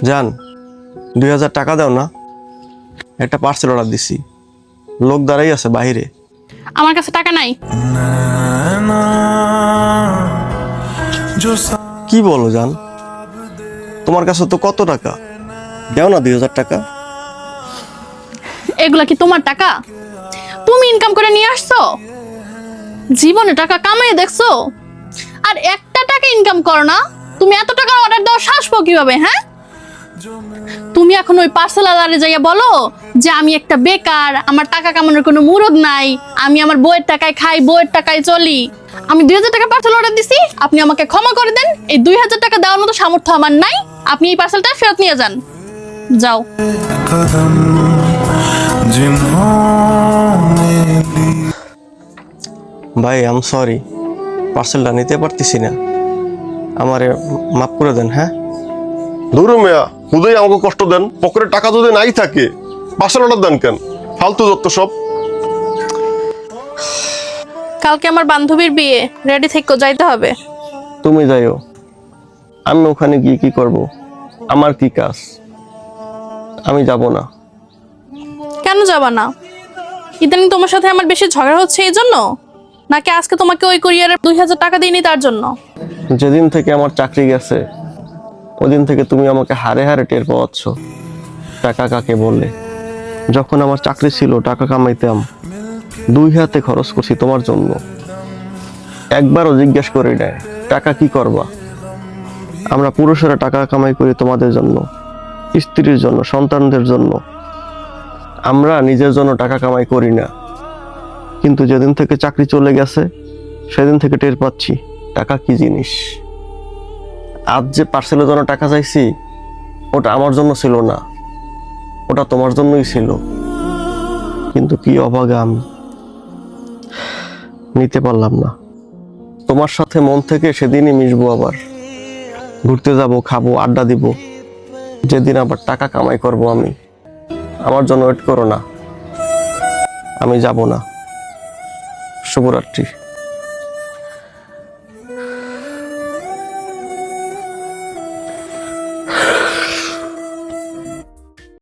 জান 2000 টাকা দাও না, একটা পার্সেল অর্ডার দিছি, লোক দাঁড়াই আছে বাইরে। আমার কাছে টাকা নাই। কি বলো জান, তোমার কাছে তো কত টাকা, দাও না 2000 টাকা। এগুলা কি তোমার টাকা? তুমি ইনকাম করে নিয়ে আসছো? জীবনে টাকা কামাই দেখছো? আর একটা টাকা ইনকাম করো না, তুমি এত টাকা অর্ডার দেওয়ার সাহস পাও কিভাবে? হ্যাঁ, তুমি এখন ওই পার্সেলারে যাইয়া বলো যে আমি একটা বেকার, আমার টাকা কামানোর কোনো মুরদ নাই, আমি আমার বউয়ের টাকায় খাই, বউয়ের টাকায় চলি। আমি 2000 টাকা পার্সেল অর্ডার দিছি, আপনি আমাকে ক্ষমা করে দেন। এই 2000 টাকা দেওয়ার মতো সামর্থ্য আমার নাই। আপনি এই পার্সেলটা ফেরত নিয়ে যান, যাও। ভাই আম সরি, পার্সেলটা নিতে পারতেছি না, আমারে মাফ করে দেন। হ্যাঁ, ধরু মেয়া হুদেই আমাকে কষ্ট দেন, পকেটে টাকা যদি নাই থাকে পার্সেল অর্ডার দেন কেন? ফালতু যত সব। কালকে আমার বান্ধবীর বিয়ে, রেডি থেকে যাইতে হবে। তুমি যাইও, আমি ওখানে গিয়ে কি করব? আমার কি কাজ? আমি যাব না। কেন যাবা না? ইদানিং তোমার সাথে আমার বেশি ঝগড়া হচ্ছে এই জন্য, নাকি আজকে তোমাকে ওই কুরিয়ারে 2000 টাকা দিইনি তার জন্য? যেদিন থেকে আমার চাকরি গেছে ওদিন থেকে তুমি আমাকে হারে হারে টের পাওয়াচ্ছ টাকা কাকে বললে। যখন আমার চাকরি ছিল, টাকা কামাইতাম, 2 হাতে খরচ করছি তোমার জন্য। একবারও জিজ্ঞেস করি নাই টাকা কি করবা। আমরা পুরুষেরা টাকা কামাই করি তোমাদের জন্য, স্ত্রীর জন্য, সন্তানদের জন্য। আমরা নিজের জন্য টাকা কামাই করি না। কিন্তু যেদিন থেকে চাকরি চলে গেছে সেদিন থেকে টের পাচ্ছি টাকা কি জিনিস। আজ যে পার্সেলের জন্য টাকা চাইছি, ওটা আমার জন্য ছিল না, ওটা তোমার জন্যই ছিল। কিন্তু কি অভাগা আমি, নিতে পারলাম না। তোমার সাথে মন থেকে সেদিনই মিশবো, আবার ঘুরতে যাব, খাবো, আড্ডা দিব। যেদিন আবার টাকা কামাই করব আমি, আমার জন্য ওয়েট করো না, আমি যাব না। শুভরাত্রি।